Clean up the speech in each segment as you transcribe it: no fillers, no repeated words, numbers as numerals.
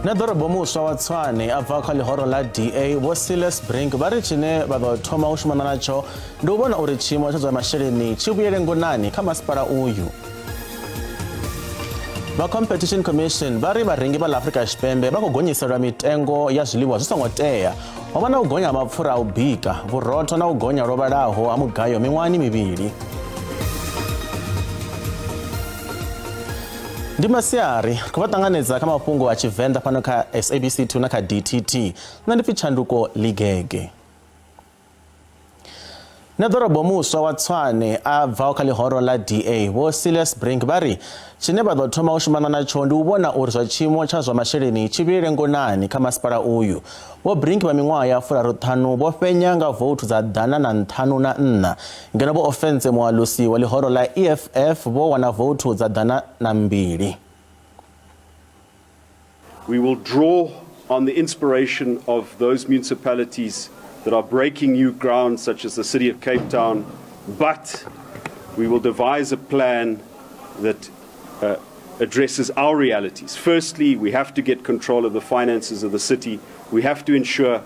Nedorobo muswa wa Tshwane abva kha ḽihoro ḽa DA vho Brink vhari tshine vha ḓo thoma u shumana natsho ndi u vhona uri tshiimo tsha zwa masheleni tshi vhuyele ngonani kha masipala uyu. Vha Competition Commission vhari vharengi vha Afrika Tshipembe vha khou gonyiselwa mitengo ya zwiḽiwa zwi songo tea. Ho vha na u gonya ha mapfura a u bika, vhurotho na u gonya lwo vhalaho ha mugayo miṅwahani mivhili. Ndi masiari khou vha ṱanganedza kha mafhungo a Tshivenda fhano kha SABC 2 na kha DTT. Nṋe ndi pfi Tshanduko Ligege. Nedorobo muswa wa Tshwane abva kha ḽihoro ḽa DA vho Brink vhari tshine vha ḓo thoma u shumana natsho ndi u vhona uri zwa tshiimo tsha zwa masheleni tshi vhuyele ngonani kha masipala uyu. Vho Brink vha miṅwaha ya 35 vho fhenya nga vouthu dza 504 ngeno vho Offense Mualusi wa ḽihoro ḽa EFF vho wana vouthu dza 2. We will draw on the inspiration of those municipalities that are breaking new ground, such as the city of Cape Town, but we will devise a plan that addresses our realities. Firstly, we have to get control of the finances of the city. We have to ensure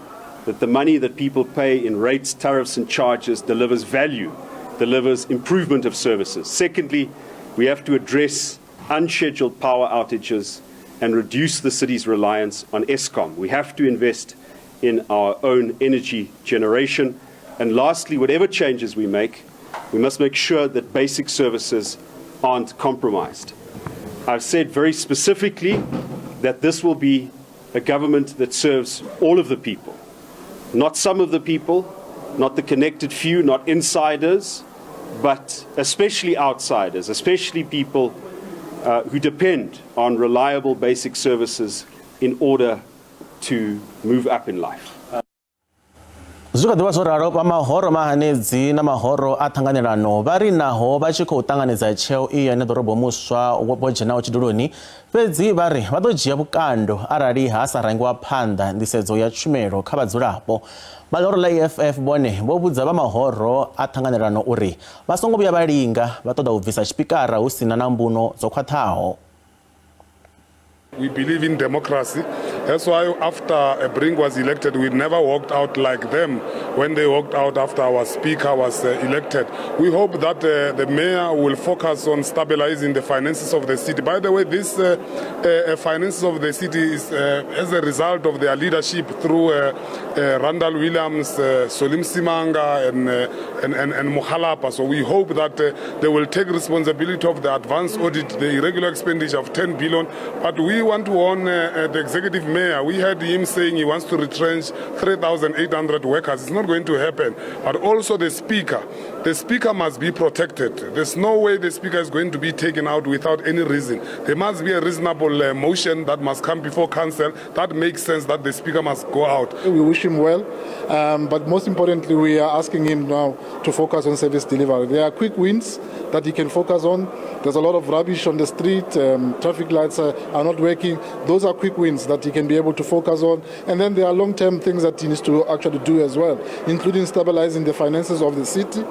that the money that people pay in rates, tariffs and charges delivers value, delivers improvement of services. Secondly, we have to address unscheduled power outages and reduce the city's reliance on Eskom. We have to invest in our own energy generation. And lastly, whatever changes we must make sure that basic services aren't compromised. I've said very specifically that this will be a government that serves all of the people, not some of the people, not the connected few, not insiders, but especially outsiders, especially people who depend on reliable basic services in order to move up in life. Zwiga zwo raro pa mahoro mahanedzi na mahoro a ṱhanganelano vhari naho vha tshi khou ṱanganedza tsheo iyi ya Nedorobo muswa vho dzhenaho tshiduloni fhedzi vhari vha ḓo dzhia vhukando arali ha sa rangiwa phanda nḓisedzo ya tshumelo kha vhadzulapo. Vha ḽihoro ḽa EFF vhone vho vhudza vha mahoro a ṱhanganelano uri vha songo vhuya vha linga vha ṱoḓa u bvisa tshipikara hu sina na mbuno dzo khwaṱhaho. We believe in democracy. That's why after Brink was elected, we never walked out like them when they walked out after our speaker was elected. We hope that the mayor will focus on stabilizing the finances of the city. By the way, this finances of the city is as a result of their leadership through Randall Williams, Solim Simanga and Mokhalapa. So we hope that they will take responsibility of the advance audit, the irregular expenditure of 10 billion. But we want to warn the executive mayor. We heard him saying he wants to retrench 3,800 workers. It's not going to happen. But also the speaker. The speaker must be protected. There's no way the speaker is going to be taken out without any reason. There must be a reasonable motion that must come before council. That makes sense that the speaker must go out. We wish him well, but most importantly, we are asking him now to focus on service delivery. There are quick wins that he can focus on. There's a lot of rubbish on the street. Traffic lights are not working. Those are quick wins that he can be able to focus on. And then there are long-term things that he needs to actually do as well, including stabilizing the finances of the city,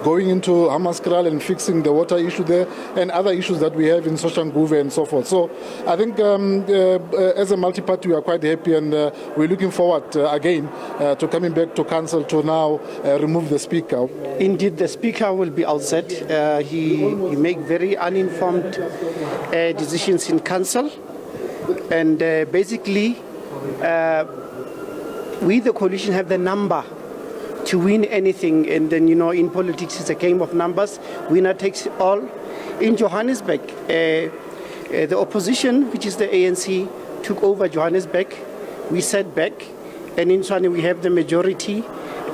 going into Hamaskral and fixing the water issue there, and other issues that we have in Soshanguve and so forth. So I think as a multi-party, we are quite happy, and we're looking forward again to coming back to council to now remove the speaker. Indeed, the speaker will be outside. He make very uninformed decisions in council, and basically we the coalition have the number to win anything, and then in politics it's a game of numbers. Winner takes all. In Johannesburg, the opposition, which is the ANC, took over Johannesburg. We sat back, and in Tshwane we have the majority.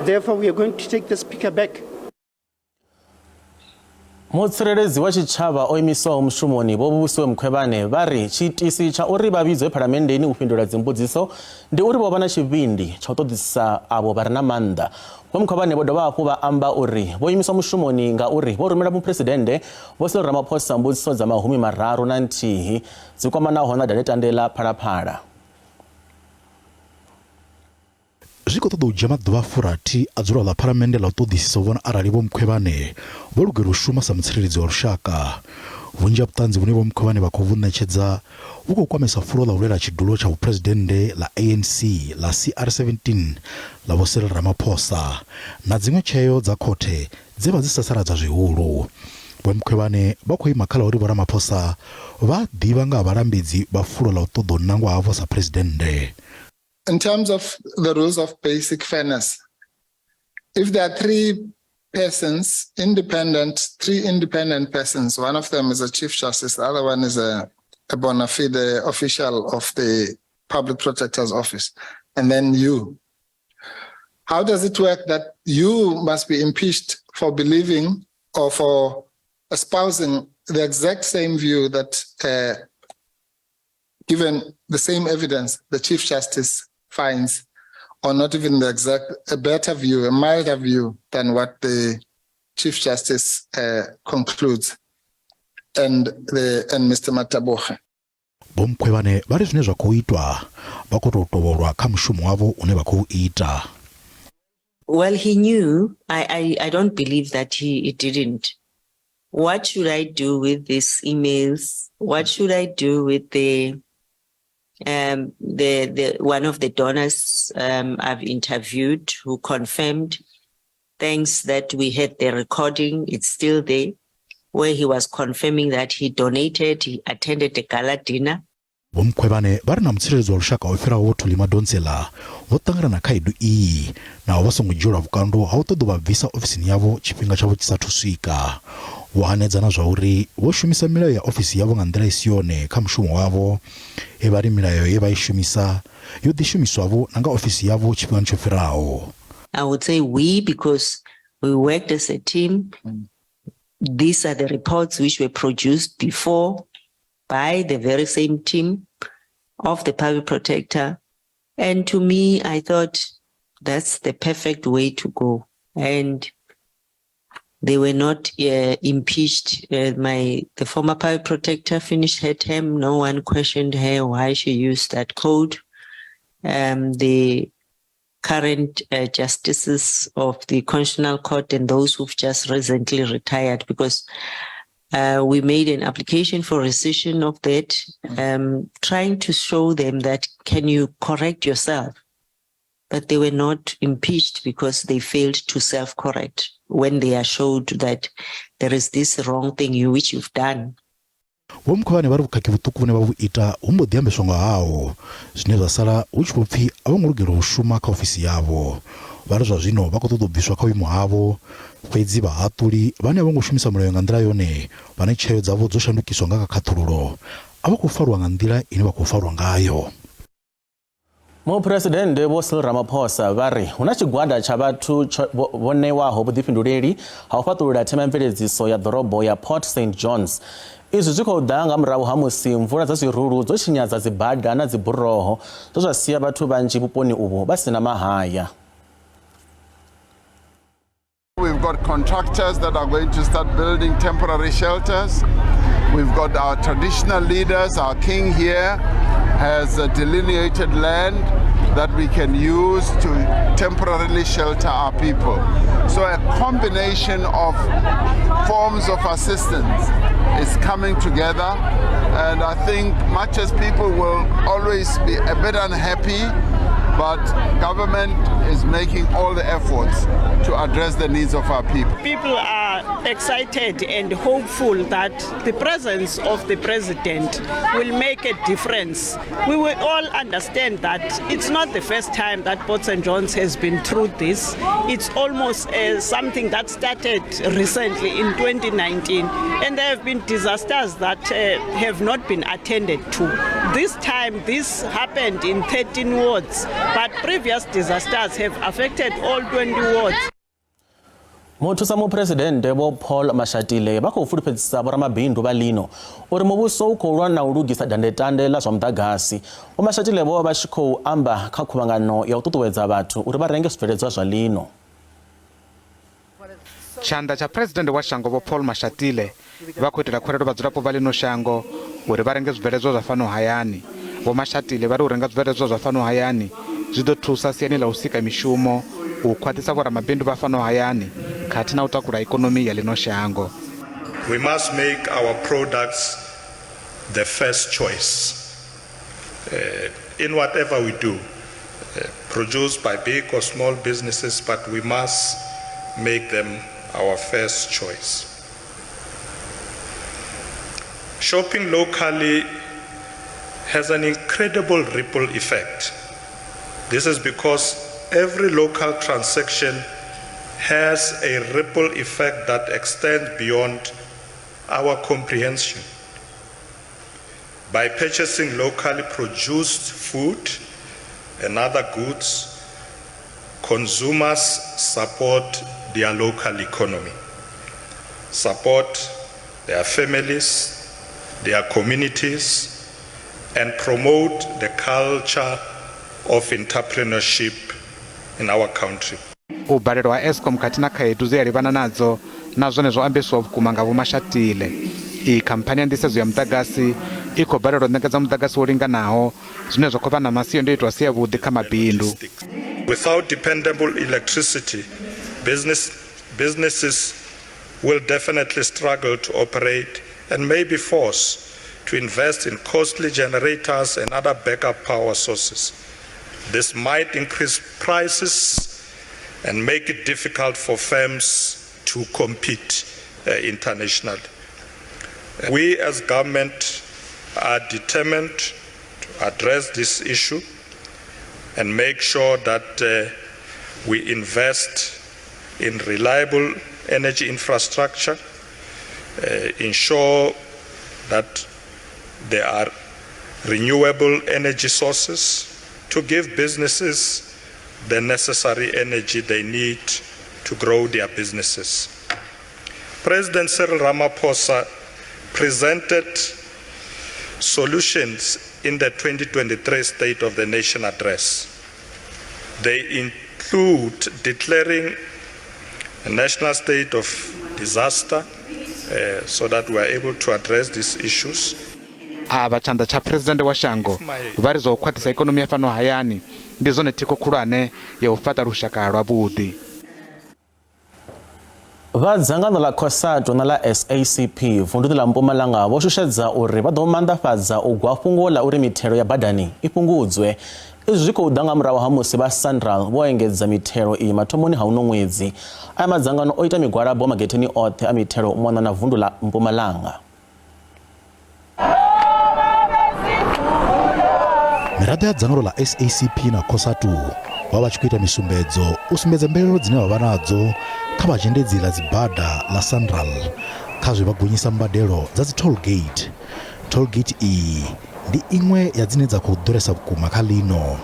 Therefore, we are going to take the speaker back. Mutsireledzi wa tshitshavha o imisaho mushumoni vho Vho-Mkhwebane vhari tshiitisi tsha uri vha vhidzwe phalamennde u fhindula dzimbudziso ndi uri vho vha na tshivhindi tsha u ṱoḓisa avho vha re na maanḓa. Vho-Mkhwebane vho dovha hafhu vha amba uri vho imiswa mushumoni ngauri vho rumela muphuresidennde Vho Cyril Ramaphosa mbudziso dza mahumi mararu na nthihi dzi kwamanaho na daletande ḽa Phalaphala. zwi khou ṱoḓa u dzhia maḓuvha a 40 a dzulo ḽa phalamennde ḽa u ṱoḓisisa u vhona arali Vho-Mkhwebane vho lugela u shuma sa mutsireledzi wa lushaka. vhunzhi ha vhutanzi vhune Vho-Mkhwebane vha khou vhu ṋetshedza vhu khou kwamesa fulo ḽa u lwela tshidulo tsha vhupresidennde ḽa ANC ḽa CR17 ḽa Vho Cyril Ramaphosa na dziṅwe tsheo dza khothe dze vha dzi sasaladza zwihulu. Vho-Mkhwebane vha khou ima kha ḽa uri Vho Ramaphosa vha ḓivha nga ha vhalambedzi vha fulo ḽa u ṱoḓa u ṋangwa havho sa presidennde. In terms of the rules of basic fairness, if there are three independent persons, one of them is a Chief Justice, the other one is a bona fide official of the Public Protector's Office, and then you. How does it work that you must be impeached for believing or for espousing the exact same view that, given the same evidence, the Chief Justice finds, or not even the exact, a better view, a milder view than what the Chief Justice concludes, and Mr. Mataboge. Vho-Mkhwebane vha ri zwine zwa khou itwa vha khou tou tovholwa kha mushumo wavho une vha khou ita. Well, he knew. I don't believe that he didn't. What should I do with these emails? What should I do with the one of the donors I've interviewed who confirmed, thanks that we had the recording, it's still there, where he was confirming that he donated, he attended a gala dinner. Vho-Mkhwebane vha ri na mutsireledzi wa lushaka o fhiraho Thuli Madonsela vho ṱangana na khaedu iyi naho vha songo dzhielwa vhukando ha u ṱoḓa u vha bvisa ofisini yavho tshifhinga tshavho tshi sathu swika. Vho hanedza na zwa uri vho shumisa milayo ya ofisi yavho nga nḓila i si yone kha mushumo wavho, e vha ri milayo ye vha i shumisa yo ḓishumiswavho na nga ofisi yavho tshifhingani tsho fhiraho. I would say we, because we worked as a team. These are the reports which were produced before by the very same team of the public protector. And to me, I thought that's the perfect way to go. And they were not impeached. The former public protector finished her term. No one questioned her why she used that code. The current justices of the Constitutional Court and those who've just recently retired, because we made an application for rescission of that, trying to show them that, can you correct yourself? But they were not impeached because they failed to self-correct when they are showed that there is this wrong thing which you've done. Vho-Mkhwebane vha ri vhukhakhi vhuṱuku vhune vha vhu ita hu mbo ḓi ambeswa nga hawo, zwine zwa sala hu tshi khou pfhi a vho ngo lugela u shuma kha ofisi yavho. Vha ri zwa zwino vha khou ṱoḓa u bviswa kha vhuimo havho, fhedzi vhahaṱuli vhane a vho ngo shumisa mulayo nga nḓila yone, vhane tsheo dzavho dzo shandukiswa nga kha khaṱhululo, a vha khou farwa nga nḓila ine vha khou farwa ngayo. Muphuresidennde Vho Cyril Ramaphosa vha ri hu na tshigwada tsha vhathu vho ṋewaho vhuḓifhinduleli ha u fhaṱulula themamveledziso ya ḓorobo ya Port St Johns. Izwi zwi khou ḓa nga murahu ha musi mvula dza zwirulu dzo tshinyadza dzibada na dziburoho zwe zwa sia vhathu vhanzhi vhuponi uvho vha sina mahaya. We've got contractors that are going to start building temporary shelters. We've got our traditional leaders. Our king here has delineated land that we can use to temporarily shelter our people. So a combination of forms of assistance is coming together, and I think much as people will always be a bit unhappy, but government is making all the efforts to address the needs of our people. People are excited and hopeful that the presence of the president will make a difference. We will all understand that it's not the first time that Port St. John's has been through this. It's almost something that started recently in 2019, and there have been disasters that have not been attended to. This time, this happened in 13 wards, but previous disasters have affected all 20 wards. Muthusa Muphuresidennde Vho Paul Mashatile vha khou fulufhedzisa vhoramabindu vha lino uri muvhuso u khou lwa na u lugisa dandetande ḽa zwa muḓagasi. Vho Mashatile vho vha tshi khou amba kha khuvhangano ya u ṱuṱuwedza vhathu uri vha renge zwibveledzwa zwa lino. Tshanḓa tsha President wa shango Vho Paul Mashatile vha khou itela khuwelelo vhadzulapo vha lino shango uri vha renge zwibveledzwa zwa fhano hayani. Vho Mashatile vha ri u renga zwibveledzwa zwa fhano hayani zwi ḓo thusa siani ḽa u sika mishumo, u khwaṱhisa vhoramabindu vha fhano hayani khathihi na u takula ikonomi ya lino shango. We must make our products the first choice in whatever we do, produced by big or small businesses, but we must make them our first choice. Shopping locally has an incredible ripple effect. This is because every local transaction has a ripple effect that extends beyond our comprehension. By purchasing locally produced food and other goods, consumers support their local economy, support their families, their communities, and promote the culture of entrepreneurship in our country. Ubalelo wa Eskom katina khaedu ziyalivana nadzo na zwone zwo ambiswa vhukuma nga vhomashatile. I kampani ya nḓisedzo ya muḓagasi I khou balelwa u ṋekedza muḓagasi wo linganaho zwine zwa khou vha na masiandoitwa a si avhuḓi kha mabindu. Without dependable electricity, businesses will definitely struggle to operate and may be forced to invest in costly generators and other backup power sources. This might increase prices and make it difficult for firms to compete internationally. We as government are determined to address this issue and make sure that we invest in reliable energy infrastructure, ensure that there are renewable energy sources to give businesses the necessary energy they need to grow their businesses. President Cyril Ramaphosa presented solutions in the 2023 State of the Nation address. They include declaring a national state of disaster so that we are able to address these issues. Chanda cha president wa shango vari zwo khwaṱhisa ikonomi ya fano hayani ndi zwone thikho khulwane ya u fhaṱa lushaka lwa vhuḓi. Va dzangano la COSATU na la SACP vundu la Mpumalanga vho shushedza uri vha ḓo manḓafhadza u gwa fhungo ḽa uri mithelo ya badani I fhungudzwe. Izwi zwi khou ḓa nga murahu ha musi vha Central vho engedza mithelo iyi mathomoni ha uno ṅwedzi. Aya madzangano o ita migwalabo magetheni oṱhe a mithelo u mona na vundu la Mpumalanga. Miraḓo ya dzangano la SACP na COSATU vha vha tshi khou ita misumbedzo u sumbedza mvelelo dzine vha vha nadzo kha vhazhendedzi la dzibada la Central kha zwe vha gonyisa mbadelo dza dzi-tollgate. Tollgate iyi ndi iṅwe ya dzine dza khou ḓuresa vhukuma kha ḽino.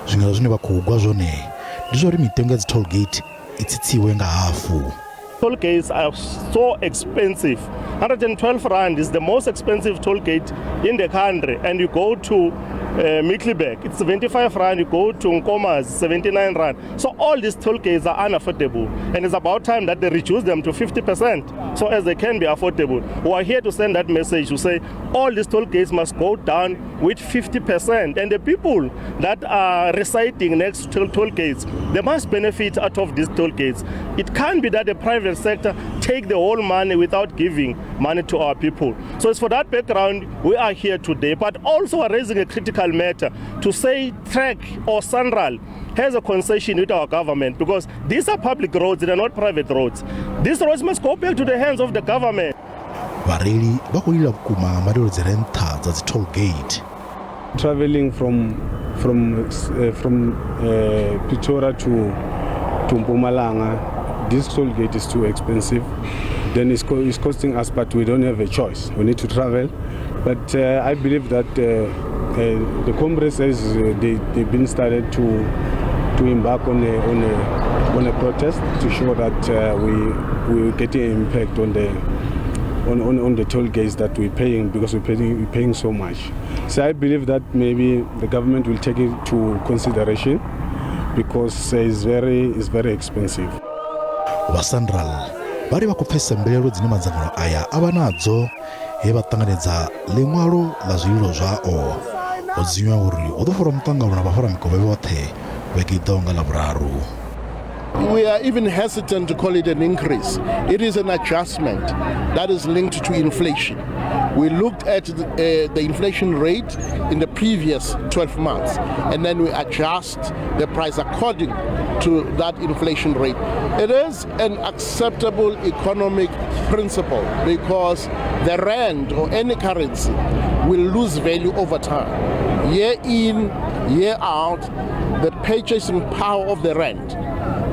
Zwiṅwe zwine vha khou gwa zwone ndi zwa uri mitengo ya dzi-tollgate I tsitsiwe nga hafu. Toll gates are so expensive. 112 Rand is the most expensive toll gate in the country, and you go to Mkhwebane, it's 75 Rand, you go to Nkomazi, 79 Rand. So all these toll gates are unaffordable, and it's about time that they reduce them to 50%, so as they can be affordable. We are here to send that message to say all these toll gates must go down with 50%, and the people that are residing next to toll gates, they must benefit out of these toll gates. It can't be that the private sector take the whole money without giving money to our people. So it's for that background we are here today, but also are raising a critical matter to say Trek or Central has a concession with our government, because these are public roads, they are not private roads. These roads must go back to the hands of the government. Vareli vha khou lila vhukuma mbadelo dzi re nṱha dza dzi toll gate. Traveling from Pretoria to Mpumalanga, this toll gate is too expensive. Then it's costing us, but we don't have a choice. We need to travel. But I believe that the Congress has they've been started to embark on a protest to show that we get an impact on the toll gates that we're paying, because we're paying so much. So I believe that maybe the government will take it to consideration, because it's very expensive. Va Central vari va kupfesa mbelelo dzine madzangano aya ava nadzo he vha ṱanganedza ḽiṅwalo ḽa zwililo zwao o dzinwa uri u ḓo fara muṱangano na vhafara mikovhe vhoṱhe vhege I ḓaho nga ḽavhuraru. We are even hesitant to call it an increase. It is an adjustment that is linked to inflation. We looked at the inflation rate in the previous 12 months, and then we adjust the price according to that inflation rate. It is an acceptable economic principle because the rand or any currency will lose value over time. Year in, year out, the purchasing power of the rand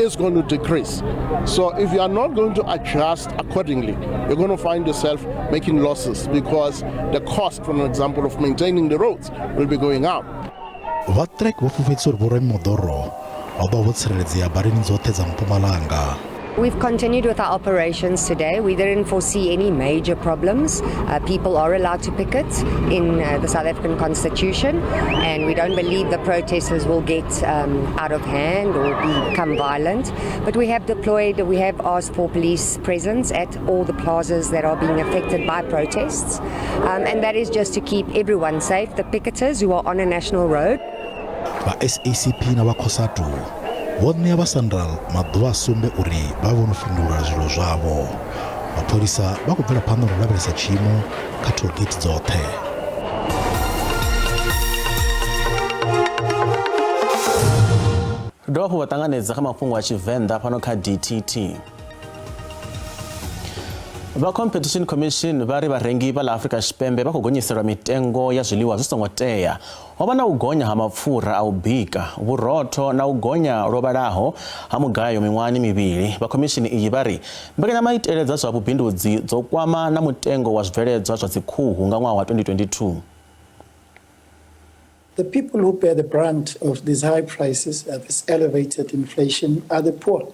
is going to decrease. So if you are not going to adjust accordingly, you're going to find yourself making losses because the cost, for example, of maintaining the roads will be going up. We've continued with our operations today. We didn't foresee any major problems. People are allowed to picket in the South African Constitution, and we don't believe the protesters will get out of hand or become violent. But we have asked for police presence at all the plazas that are being affected by protests, and that is just to keep everyone safe, the picketers who are on a national road. SACP na vakhosatu vone abasandral maḓuvha sumbe uri vha vhono fhindula zwilo zwavho. Mapholisa vha khou bvela phanḓa u lavhelesa tshiimo kha tollgate dzoṱhe. Dovha hafhu vha ṱanganedza kha mafhungo a Tshivenda fhano kha DTT. Vha Competition Commission vari varengi va la Afrika Tshipembe vha khou gonyiselwa mitengo ya zwiḽiwa zwi songo tea. Ho vha na u gonya ha mapfura a u bika, vhurotho na u gonya lwo vhalaho ha mugayo miṅwahani mivhili. Vha khomishini iyi vha ri mbekanyamaitele dza zwa vhubindudzi dzo kwama na mutengo wa zwibveledzwa zwa dzikhuhu nga ṅwaha wa 2022. The people who bear the brunt of these high prices, this elevated inflation, are the poor.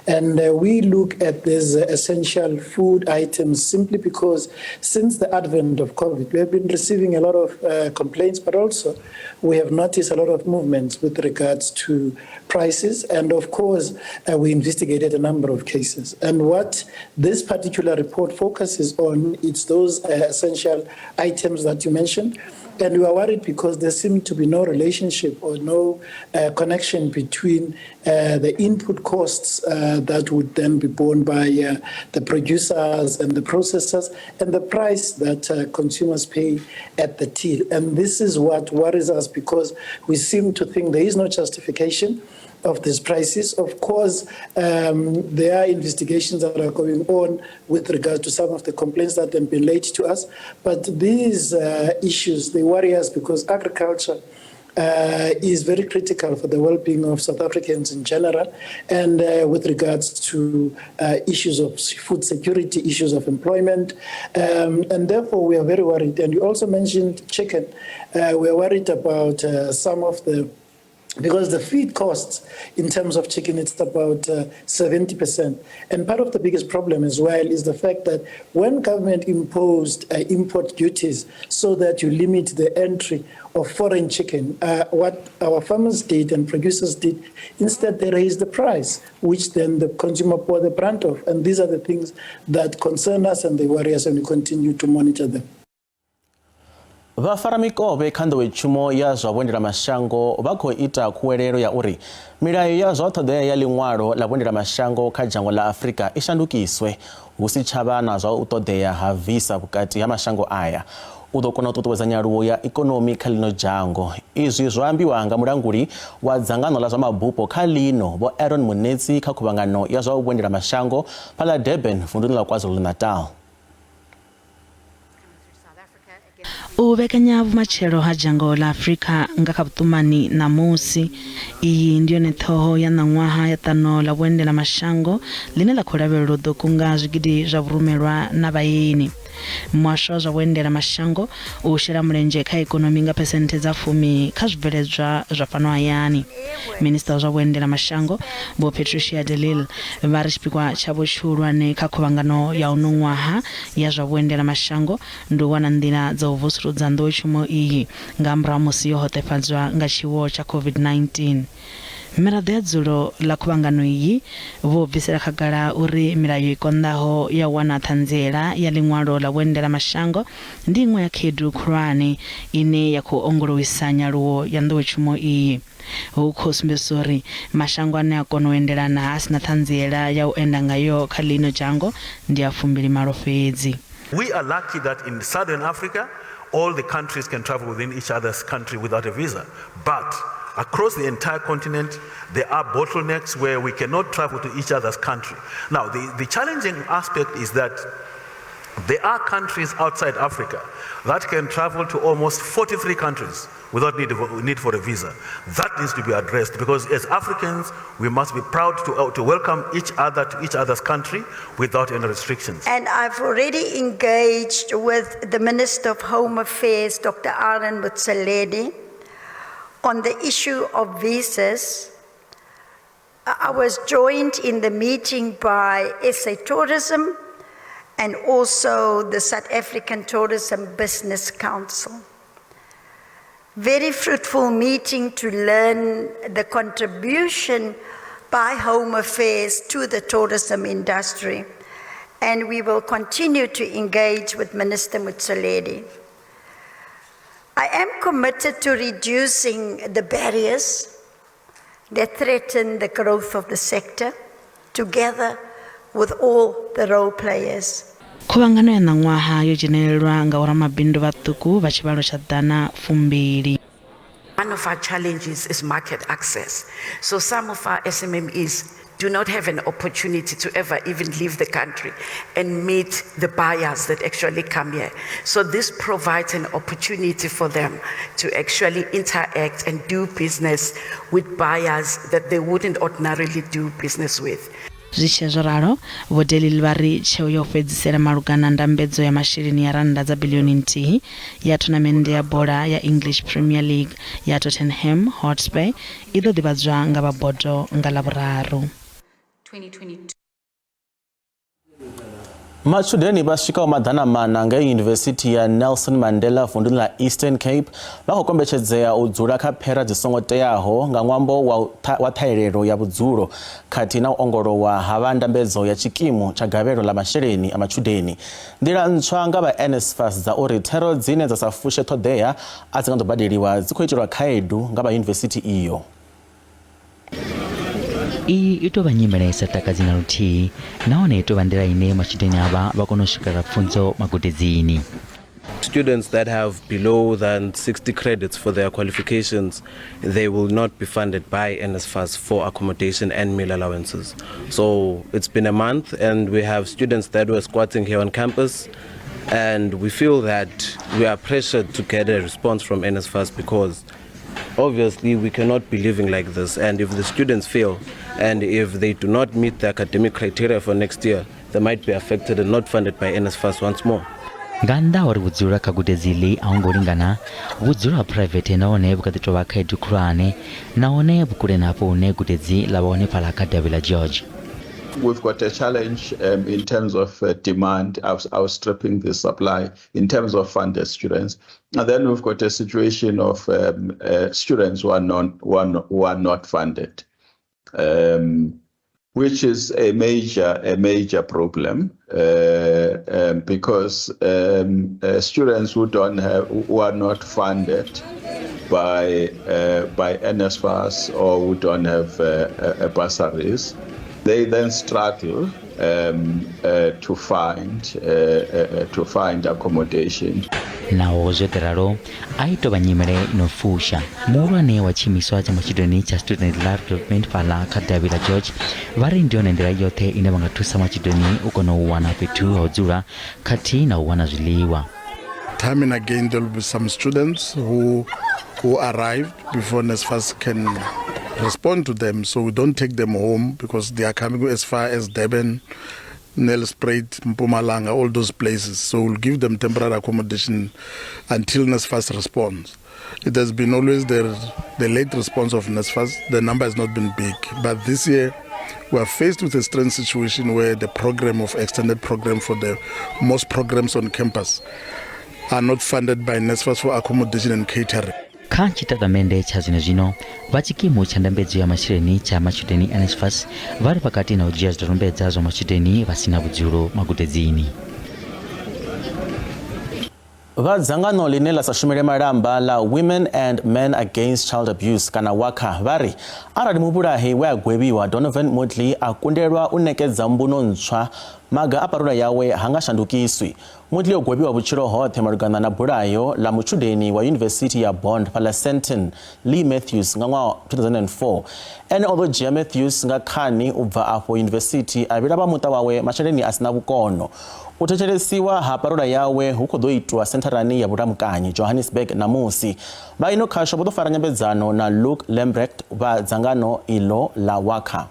And we look at these essential food items simply because since the advent of COVID, we have been receiving a lot of complaints, but also we have noticed a lot of movements with regards to prices. And of course, we investigated a number of cases. And what this particular report focuses on, it's those essential items that you mentioned. And we are worried because there seems to be no relationship or no connection between the input costs that would then be borne by the producers and the processors and the price that consumers pay at the till. And this is what worries us because we seem to think there is no justification of these prices. Of course, there are investigations that are going on with regard to some of the complaints that have been laid to us. But these issues, they worry us because agriculture is very critical for the well-being of South Africans in general, and with regards to issues of food security, issues of employment, and therefore we are very worried. And you also mentioned chicken. We are worried about some of because the feed costs in terms of chicken, it's about 70%. And part of the biggest problem as well is the fact that when government imposed import duties so that you limit the entry of foreign chicken, what our farmers did and producers did, instead they raised the price, which then the consumer bore the brunt of. And these are the things that concern us and they worry us, and we continue to monitor them. Vafaramikove kha nḓowetshumo ya zwa vhuendela mashango vha khou ita khuwelelo ya uri milayo ya zwa ṱhoḓea ya ḽiṅwalo ḽa vhuendela mashango kha dzhango ḽa Afrika i shandukiswe hu si tshavha na zwa u ṱoḓea ha visa vhukati ha mashango aya. U ḓo kona u ṱuṱuwedza nyaluwo ya ikonomi kha ḽino dzhango. Izwi zwo ambiwa nga mulanguli wa dzangano ḽa zwa mabupo kha ḽino Vho Aaron Munetsi kha khuvhangano ya zwa vhuendela mashango phala Durban vunḓuni ḽa KwaZulu-Natal. U vhekanya vhumatshelo ha dzhango ḽa Afrika nga kha vhuṱumani na musi iyi ndi yone ṱhoho ya ṋaṅwaha ya ṱano ḽa vhuendela mashango ḽine ḽa khou lavhelelwa u ḓo kunga zwigidi zwa vhurumelwa na vhaeni. Muhasho wa zwa vhuendela mashango u shela mulenzhe kha ikonomi nga phesenthe dza 10 kha zwibveledzwa zwa fhano hayani. Minista wa zwa vhuendela mashango Vho Patricia de Lille vha ri tshipikwa tshavho tshihulwane kha khuvhangano ya uno ṅwaha ya zwa vhuendela mashango ndi u wana nḓila dza u vusuludza nḓowetshumo iyi nga murahu musi yo hoṱefhadzwa nga tshiwo tsha COVID-19. Miraḓo ya dzulo ḽa khuvhangano iyi vho bvisela khagala uri milayo i konḓaho ya wana ṱhanziela ya ḽiṅwalo ḽa vhuendela mashango ndi iṅwe ya khaedu khulwane ine ya khou ongolowisa nyaluwo ya nḓowetshumo iyi. hu khou sumbedzisa uri mashango ane a kona u endelana a sina ṱhanziela ya u enda ngayo kha ḽino dzhango ndi a 28 fhedzi. We are lucky that in Southern Africa, all the countries can travel within each other's country without a visa. But across the entire continent, there are bottlenecks where we cannot travel to each other's country. Now, the challenging aspect is that there are countries outside Africa that can travel to almost 43 countries without need for a visa. That needs to be addressed because as Africans, we must be proud to welcome each other to each other's country without any restrictions. And I've already engaged with the Minister of Home Affairs, Dr. Aaron Motsoaledi, on the issue of visas. I was joined in the meeting by SA Tourism and also the South African Tourism Business Council. Very fruitful meeting to learn the contribution by Home Affairs to the tourism industry. And we will continue to engage with Minister Motsoaledi. I am committed to reducing the barriers that threaten the growth of the sector, together with all the role players. Khuvhangano ya ṋaṅwaha yo dzhenelelwa nga vhoramabindu vhaṱuku vha tshivhalo tsha ḓana 2. One of our challenges is market access. So some of our SMMEs do not have an opportunity to ever even leave the country and meet the buyers that actually come here. So this provides an opportunity for them to actually interact and do business with buyers that they wouldn't ordinarily do business with. Zwi ralo vodeli vha ri tsheo yo fhedzisela malugana ndambedzo ya masheleni ya randa dza bilioni nthihi ya tournament ya bola ya English Premier League ya Tottenham Hotspur i ḓo ḓivhadzwa nga vha bodo nga Ḽavhuraru. 2022. Matshudeni vha swikaho maḓana mana nga Yunivesithi ya Nelson Mandela vunḓuni ḽa Eastern Cape vha khou kombetshedzea u dzula kha phera dzi songo teaho nga ṅwambo wa ṱhahelelo ya vhudzulo khathihi na u ongolowa ha vha ndambedzo ya tshikimu tsha gavhelo ḽa masheleni a matshudeni. Nḓila ntswa nga vha NSFAS dza uri thero dzine dza sa fushe ṱhoḓea a dzi nga ḓo badeliwa dzi khou itelwa khaedu nga vha yunivesithi iyo. Iyi ito vha nyimele isa takadzi na luthihi nahone ito vha nḓila ine matshudeni avha vha kona u swikela pfunzo magudedzini. Students that have below than 60 credits for their qualifications, they will not be funded by NSFAS for accommodation and meal allowances. So it's been a month and we have students that were squatting here on campus, and we feel that we are pressured to get a response from NSFAS because obviously we cannot be living like this, and if the students fail and if they do not meet the academic criteria for next year, they might be affected and not funded by NSFAS once more. Nga nnḓa uri vhudzulo kha gudedzili a ngo lingana, vhudzulo ha private nahone vhu kha ḓi tou vha khaedu khulwane nahone vhukule na hafho hune gudedzi ḽa vha hone fhaḽa kha davhi ḽa George. We've got a challenge in terms of demand, outstripping the supply in terms of funded students. And then we've got a situation of students who are not funded, which is a major problem because students who are not funded by NSFAS or who don't have bursaries, they then struggle to find accommodation. Naho zwo ḓiralo a ito vha nyimele no fusha. Muhulwane wa tshiimiswa tsha matshudeni tsha Student Life Development fhaḽa kha davhi ḽa George vha ri ndi yone nḓila yoṱhe ine vha nga thusa matshudeni u kona u wana fhethu ha u dzula khathihi na u wana zwiḽiwa. Time and again there will be some students who arrived before NSFAS can respond to them, so we don't take them home because they are coming as far as Durban, Nelspruit, Mpumalanga, all those places. So we'll give them temporary accommodation until NSFAS responds. It has been always the late response of NSFAS. The number has not been big, but this year we are faced with a strange situation where the program of extended program for the most programs on campus are not funded by NSFAS for accommodation and catering. Kha chitatamende cha zwino vha tshikimu tsha ndambedzo ya masheleni tsha matshudeni NSFAS vha ri pakati na u dzhia zwidodombedzwa zwa matshudeni vha sina vhudzulo magudedzini. Vadzangano line la sa shumele malamba la Women and Men Against Child Abuse kana WACA vhari arali muvhulahi we a gwevhiwa Donovan Moodley a kundelwa u ṋekedza mbuno ntswa maga a parula yawe hanga shandukiswi. Moodley o gwevhiwa vhutshilo hoṱhe malugana na bulayo la mutshudeni wa Yunivesithi ya Bond phala Sandton Leigh Matthews nga ṅwaha 2004. Ene o ḓo dzhia Matthews nga khani u bva afho yunivesithi a vhila vha muṱa wawe masheleni a sina vhukono. U thetshelesiwa ha parula yawe hu khou ḓo itwa sentharani ya vhulamukanyi Johannesburg namusi. Vha ino khasho vho ḓo fara nyambedzano na Luke Lambrecht vha dzangano ilo la WACA.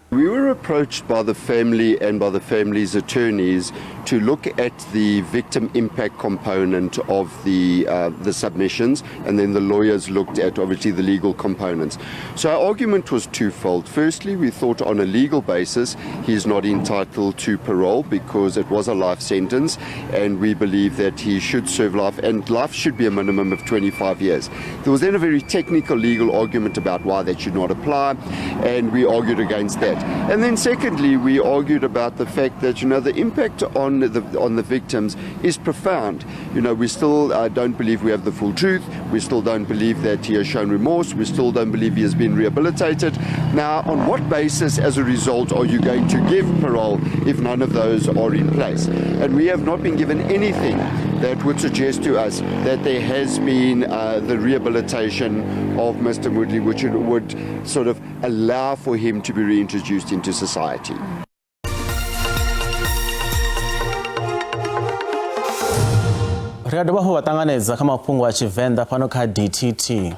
We were approached by the family and by the family's attorneys to look at the victim impact component of the submissions, and then the lawyers looked at obviously the legal components. So our argument was twofold. Firstly, we thought on a legal basis he is not entitled to parole because it was a life sentence, and we believe that he should serve life, and life should be a minimum of 25 years. There was then a very technical legal argument about why that should not apply, and we argued against that. And then secondly, we argued about the fact that, the impact on the victims is profound. We still don't believe we have the full truth. We still don't believe that he has shown remorse. We still don't believe he has been rehabilitated. Now, on what basis, as a result, are you going to give parole if none of those are in place? And we have not been given anything that would suggest to us that there has been the rehabilitation of Mr. Moodley, which would sort of allow for him to be reintroduced into society. Riadwa ho watanganedza kha mafhungo a Tshivenda pano kha DTT.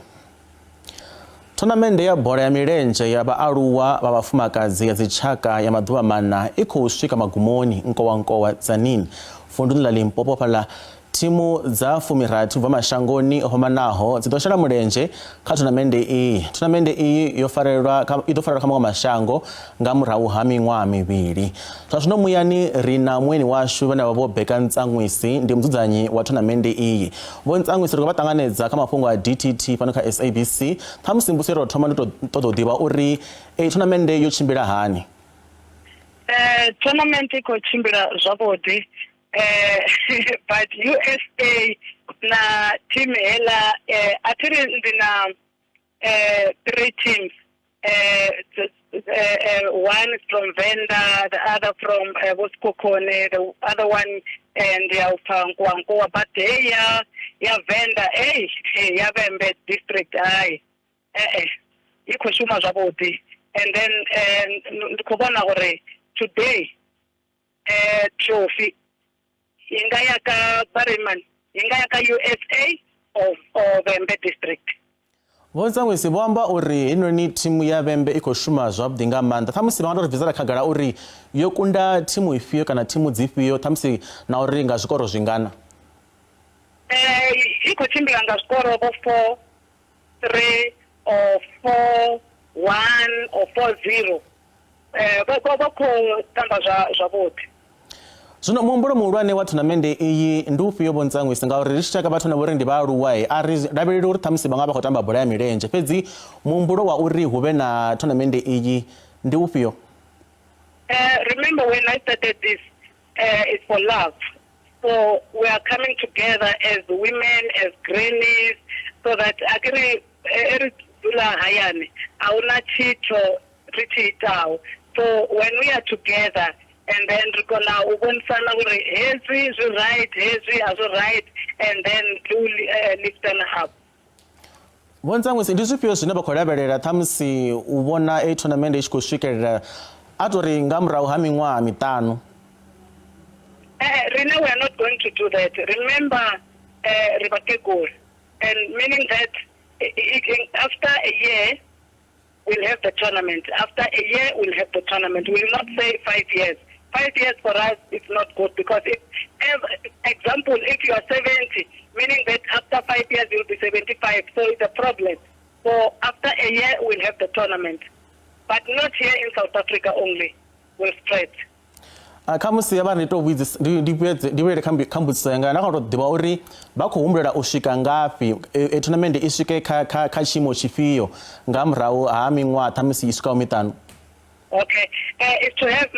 Tournament ya bola ya milenzhe ya vhaaluwa vha vhafumakadzi ya dzitshaka ya maḓuvha mana I khou swika magumoni nkowankowa Tzaneen vunḓuni ḽa Limpopo phala thimu dza 13 bva mashangoni o fhambanaho dzi ḓo shela mulenzhe kha tournament iyi. Tournament iyi i ḓo farelwa kha maṅwe mashango nga murahu ha miṅwaha mivhili. Zwa zwino muyani ri na mueni washu vhane vha vho beka Ntsangwisi ndi mudzudzanyi wa tournament iyi. Vho Ntsangwisi ri khou vha ṱanganedza kha mafhungo a DTT fhano kha SABC. Ṱhamusi mbusi ro thoma ndi ṱoḓa u ḓivha uri tournament yo tshimbila hani. Tournament I khou tshimbila zwavhuḓi. But USA na team hela athiri ndina 3 teams, one is from Venda, the other from Boskokone, the other one and Nkwankowa, but they ya Venda ya Vembe district ikoshuma zwavhuḓi. And then ndikubona gore today trophy inga yaka Bariman, inga yaka USA or Vembe district. Vho Ntsangwisi vho amba uri heinoni thimu ya Vembe I khou shuma zwavhuḓi nga maanḓa. Ṱhamusi vha nga tou bvisela khagala uri yo kunda thimu ifhio kana thimu dzifhio ṱhamusi na uri nga zwikoro zwingana. I khou tshimbila nga zwikoro vho 4-3 or 4-1 or 4-0. Vha khou tamba zwavhuḓi. Zwino muhumbulo muhulwane wa tournament iyi ndi ufhio Vho Ntsangwisi ngauri ri tshi tshaka vhathu na vhori ndi vhaaluwa a ri lavheleli uri ṱhamusi vha nga vha khou tamba bola ya milenzhe fhedzi muhumbulo wa uri hu vhe na tournament iyi ndi ufhio? Remember when I started this, it's for love. So we are coming together as women, as grannies, so that akiri dula hayani auna chito richitao. So when we are together, and then we're gonna ubonisana uri hezwi zwi right, hezwi azo right, and then do lift them up. Vho Ntsangwisi ndi zwifhio zwine vha khou lavhelela ṱhamusi u vhona tournament I tshi khou swikelela a tori nga murahu ha miṅwaha miṱanu? Rina, we are not going to do that. Remember, Ribakegor, and meaning that after a year we'll have the tournament. After a year we'll have the tournament. We will not say 5 years. 5 years for us is not good because example, if you are 70, meaning that after 5 years you'll be 75, so it's a problem. So after a year we'll have the tournament, but not here in South Africa only. We'll spread. Khamusi ya vhari to ndi vhele khambudziso yanga na khou ḓivha uri vha khou humbulela u swika ngafhi tournament I swike kha tshiimo tshifhio nga murahu ha miṅwaha ṱhamusi I swikaho miṱanu? Okay, is to have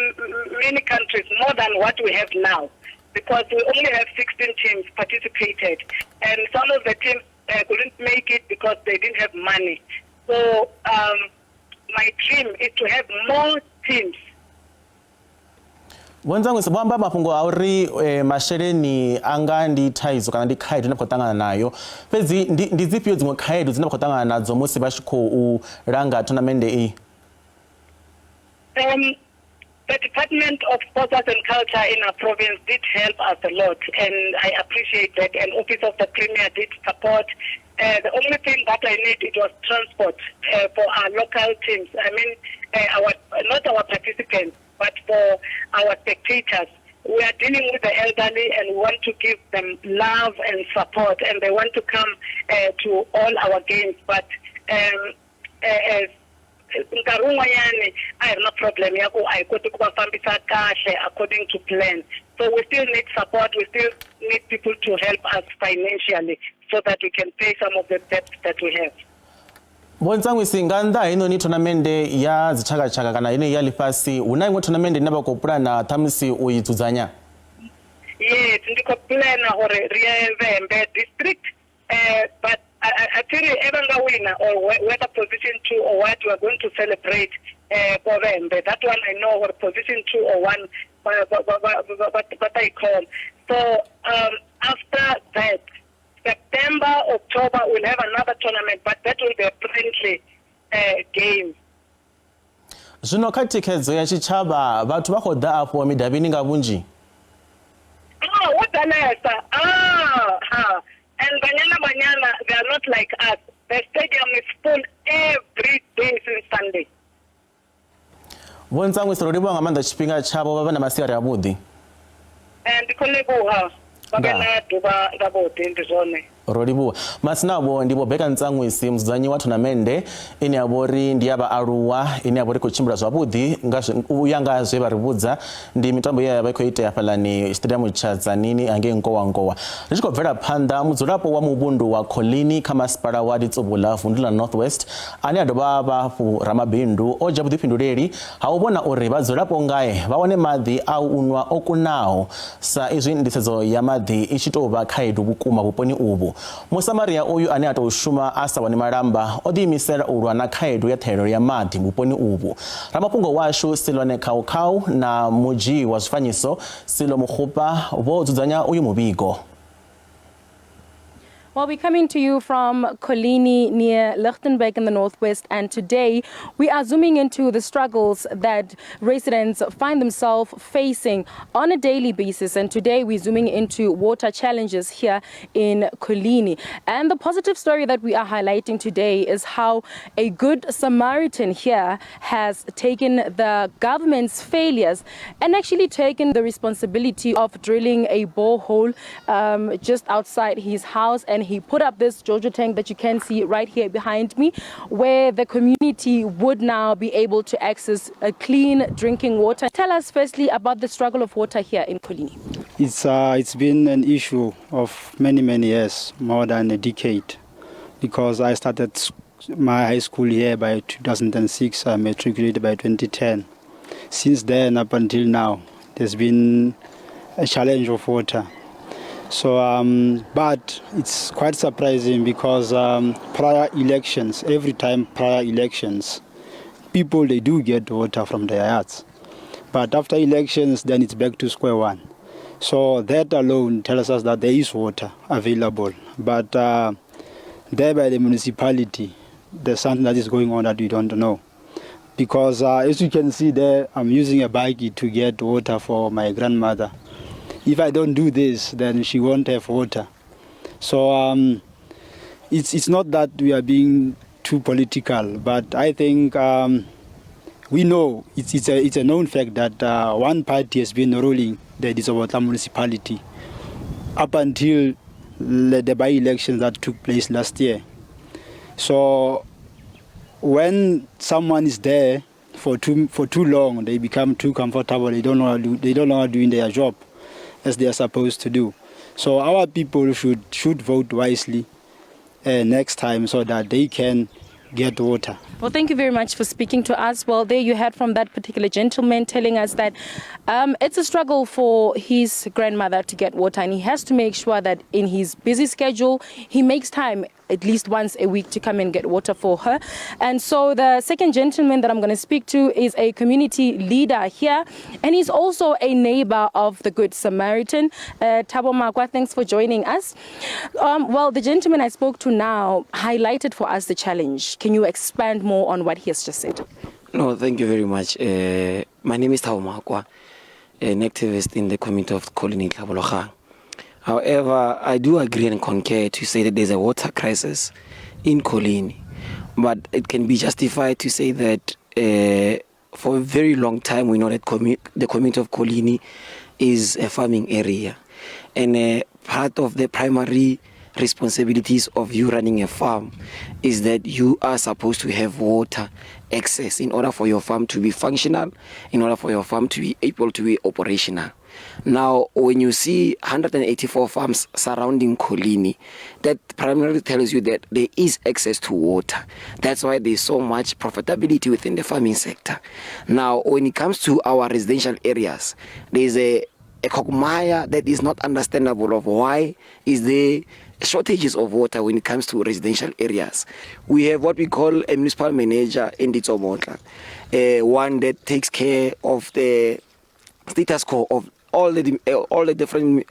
many countries more than what we have now. because we only have 16 teams participated, and some of the teams couldn't make it because they didn't have money. So my dream is to have more teams. Wenzangu sibamba mafhungo a uri masheleni anga ndi thaidzo kana ndi khaedu ine khou ṱangana nayo fhedzi ndi dzifhio dziṅwe khaedu dzine khou ṱangana nadzo musi vha tshi khou langa tournament iyi? The Department of Sports and Culture in our province did help us a lot, and I appreciate that. And Office of the Premier did support. The only thing that I need it was transport for our local teams. I mean, not our participants, but for our spectators. We are dealing with the elderly, and we want to give them love and support, and they want to come to all our games. But I have no problem. I go to according to plan. So we still need support. We still need people to help us financially so that we can pay some of the debts that we have. Wenzangu singanda ino ni tournament ya zichaka kana ine ya lifasi una imwe tournament ine ba ko plana thamisi uyidzuzanya? Yes, ndiko plana hore Vhembe district, but I think even winner or whether position 2 or what, we are going to celebrate for Vhembe. That one I know, or position 2 or 1, what I call. So after that, September, October, we'll have another tournament, but that will be a friendly game. Zvino kha thikhedzo ya tshitshavha vhathu vha khou ḓa afho midavhini nga vhunzhi? Vhudalesa. And Banyana, they are not like us. The stadium is full every day since Sunday. Wenzangu siroliwa nga manda tshifhinga tshavho vha vha na masiari avhuḓi. And Koleboha, Bagana Duba Rabote ndi zwone. Rolibuwa masinabo ndipo beka ntsangwisi muzanyi wa tournament ine yabori ndi yaba aluwa ine yabori kuchimbira zwabudi uyanga zwe barivudza ndi mitambo ya yaba ikoite afalani stadium cha Dzanini ange nkowa ndichiko bvela phanda mudzulapo wa mubundu wa Kholini kha masipala wa Ditsobula Vundula Northwest ani adoba bafu ramabindu oja budipinduleli haubona uri vadzulapo ngaye vaone madhi au unwa okunaho sa izwi ndisedzo ya madhi ichitova khaedu bukuma buponi ubu. Musamaria uyu ane atoshuma asa wani malamba odimisela ulwa na khaedu ya thero ya madhi buponi ubu. Mafhungo washu silwane khou na muji wa zwifanyiso silo Mkhwebane vho-dzudzanya uyu mubigo. Well, we're coming to you from Kholini near Lichtenburg in the northwest, and today we are zooming into the struggles that residents find themselves facing on a daily basis. And today we're zooming into water challenges here in Kholini. And the positive story that we are highlighting today is how a good Samaritan here has taken the government's failures and actually taken the responsibility of drilling a borehole just outside his house. And he put up this Jojo tank that you can see right here behind me, where the community would now be able to access a clean drinking water. Tell us firstly about the struggle of water here in Kholini. It's been an issue of many years, more than a decade, because I started my high school here by 2006. I matriculated by 2010. Since then up until now, there's been a challenge of water. So, but it's quite surprising because prior elections, every time prior elections, people, they do get water from their yards. But after elections, then it's back to square one. So that alone tells us that there is water available. But there by the municipality, there's something that is going on that we don't know. Because as you can see there, I'm using a buggy to get water for my grandmother. If I don't do this, then she won't have water. So it's not that we are being too political, but I think we know it's a known fact that one party has been ruling the Ditsobula municipality up until the by-elections that took place last year. So when someone is there for too long, they become too comfortable. They don't know how doing their job as they are supposed to do. So our people should vote wisely next time so that they can get water. Well, thank you very much for speaking to us. Well, there you heard from that particular gentleman telling us that it's a struggle for his grandmother to get water, and he has to make sure that in his busy schedule, he makes time at least once a week to come and get water for her. And so the second gentleman that I'm going to speak to is a community leader here, and he's also a neighbor of the Good Samaritan. Thabo Makwa, thanks for joining us. Well, the gentleman I spoke to now highlighted for us the challenge. Can you expand more on what he has just said? No, thank you very much. My name is Thoho Makwa, an activist in the community of Colony Tlhabologang. However, I do agree and concur to say that there's a water crisis in Colony, but it can be justified to say that for a very long time we know that the community of Colony is a farming area, and part of the primary responsibilities of you running a farm is that you are supposed to have water access in order for your farm to be functional, in order for your farm to be able to be operational. Now, when you see 184 farms surrounding Colony, that primarily tells you that there is access to water. That's why there's so much profitability within the farming sector. Now, when it comes to our residential areas, there's a quagmire that is not understandable of why is there shortages of water when it comes to residential areas. We have what we call a municipal manager in dzi-tollgate, one that takes care of the status quo of all the different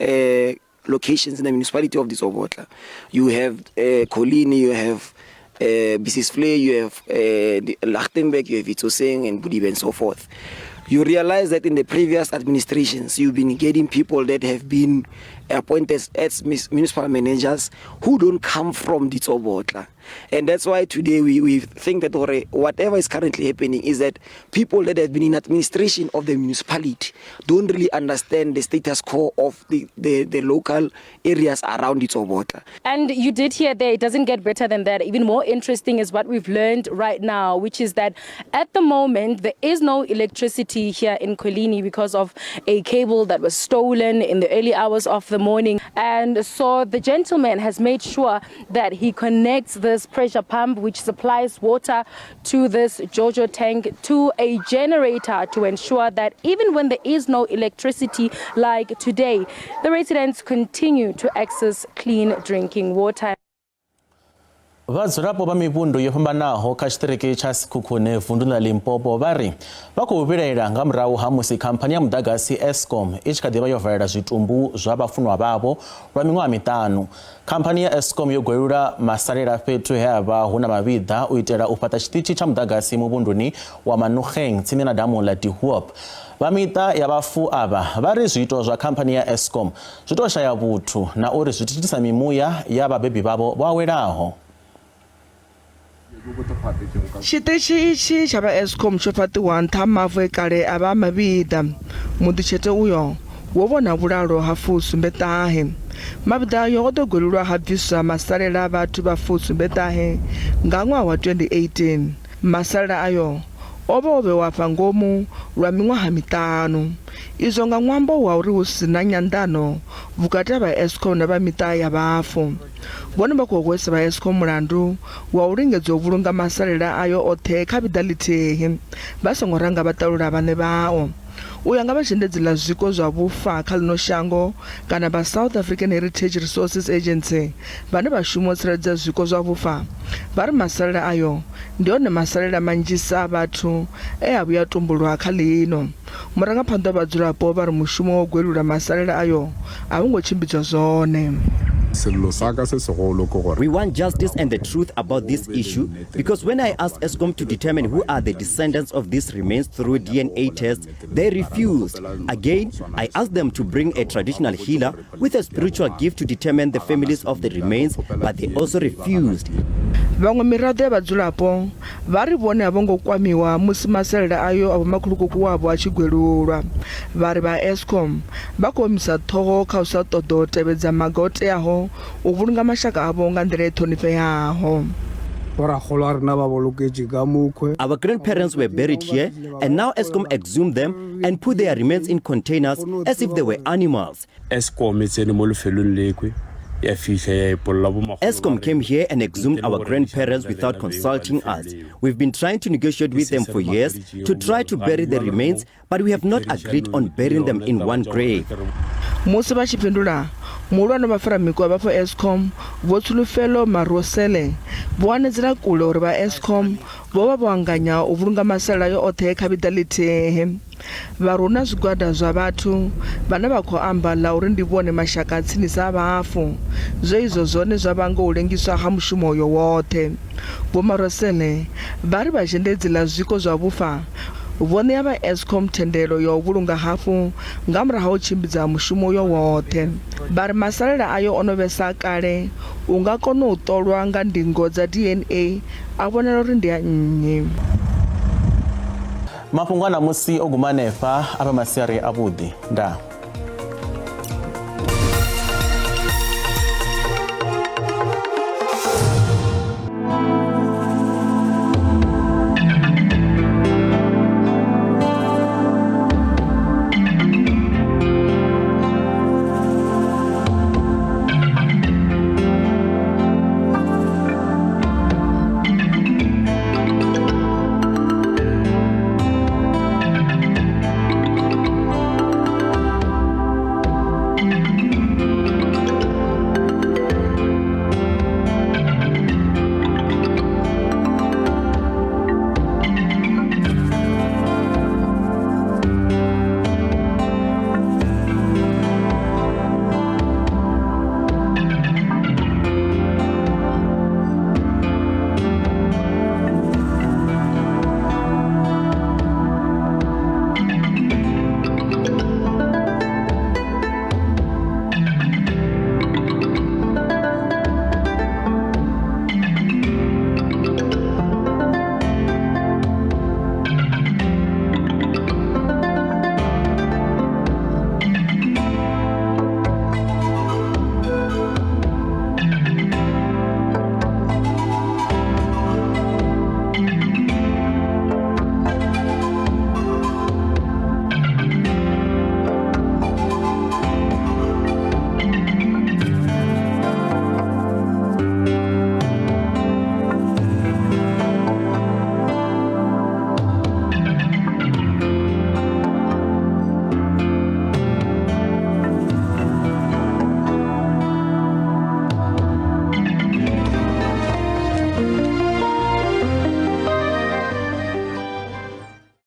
locations in the municipality of dzi-tollgate. You have Colony, you have Bisisvlei, you have Lichtenburg, you have Itsoseng and Budibe and so forth. You realize that in the previous administrations, you've been getting people that have been appointed as municipal managers who don't come from dzi-tollgate. And that's why today we think that whatever is currently happening is that people that have been in administration of the municipality don't really understand the status quo of the local areas around dzi-tollgate. And you did hear there, it doesn't get better than that. Even more interesting is what we've learned right now, which is that at the moment, there is no electricity here in Colony because of a cable that was stolen in the early hours of the morning. And so the gentleman has made sure that he connects this pressure pump, which supplies water to this Jojo tank, to a generator to ensure that even when there is no electricity like today, the residents continue to access clean drinking water. Vhadzulapo va mivhundu yo fhambanaho kha tshiṱiriki tsha Sekhukhune vunḓuni ḽa Limpopo vha ri vha khou vhilaela nga murahu ha musi khamphani ya muḓagasi Eskom i tshi kha ḓi vha yo valela zwitumbu zwa vhafunwa vhavho lwa miṅwaha miṱanu. Khamphani ya Eskom yo gwelula masalela fhethu he ha vha hu na mavhiḓa u itela u fhaṱa tshiṱitshi tsha muḓagasi muvhunduni wa Manukeng tsini na damu ḽa Dihuop. Vha miṱa ya vhafu avha vha ri zwiito zwa khamphani ya Eskom zwi tou shaya vhuthu na uri zwi thithisa mimuya ya vhabebi vhavho vho awelaho. Tshiṱitshi itshi tsha vha Eskom tsho fhaṱiwa nṱha mavu kale a vha mavhiḓa. Muḓitshete uyo wo vhona vhulalo ha fusumbeṱahe. Mavhiḓa ayo o ḓo gwelulwa ha bviswa masalela a vhathu vha fusumbeṱahe nga ṅwaha wa 2018. Masalela ayo o vha o vhewa afha ngomu lwa miṅwaha miṱanu. Izwo nga ṅwambo wa uri hu si na nyanḓano vhukati ha vha Eskom na vha miṱa ya vhafu. Vhone vha khou hwesa vha Eskom mulandu wa u lingedza u vhulunga masalela ayo oṱhe kha vhiḓa ḽithihi vha songo ranga vhaṱalula vhaṋe vhao. U ya nga vhazhendedzi ḽa zwiko zwa vhufa kha ḽino shango kana vha South African Heritage Resources Agency vhane vha shuma u tsireledza zwiko zwa vhufa, vha ri masalela ayo ndi one masalela manzhisa a vhathu e a vhuya tumbulwa kha ḽino. Murangaphanḓa wa vhadzulapo vha ri mushumo wa u gwelula masalela ayo a vhu ngo tshimbidzwa zwone. We want justice and the truth about this issue because when I asked Eskom to determine who are the descendants of these remains through DNA tests, they refused. Again, I asked them to bring a traditional healer with a spiritual gift to determine the families of the remains, but they also refused. Vhaṅwe miraḓo ya vhadzulapo vha ri vhone a vho ngo kwamiwa musi masalela ayo a vhomakhulukuku wavho a tshi gwelulwa. Vha ri vha Eskom vha khou omisa ṱhoho kha u sa ṱoḓa u tevhedza maga o teaho u vhulunga mashaka avho nga nḓila e ṱhonifheaho. Our grandparents were buried here, and now Eskom exhumed them and put their remains in containers as if they were animals. Eskom came here and exhumed our grandparents without consulting us. We've been trying to negotiate with them for years to try to bury the remains, but we have not agreed on burying them in one grave. musi vha tshipindula muhulwane wa mafaramiko vha fo Eskom vho Tshulufelo Marosele vho anedzela kule uri vha Eskom vho vha vho anganya u vhulunga masalela yo oṱhe kha vhiḓa ḽithihi. Vha runa zwigwada zwa vhathu vhane vha khou amba ḽa uri ndi vhone mashaka tsinisa vhafu zwo zwone zwa vhanga u lengiswa ha mushumo uyo woṱhe. Vho Marosele vha ri vhazhendedzi ḽa zwiko zwa vhufa vhone ya vha Eskom thendelo yo vhulunga hafu nga murahu ha u tshimbidza mushumo uyo woṱhe. Vha ri masalela ayo ono vhesa kale u nga kona u ṱolwa nga ndingo dza DNA a vhonala uri ndi a nnyi. Mafhungo a namusi o guma hanefha a vha masiari a vhuḓi nda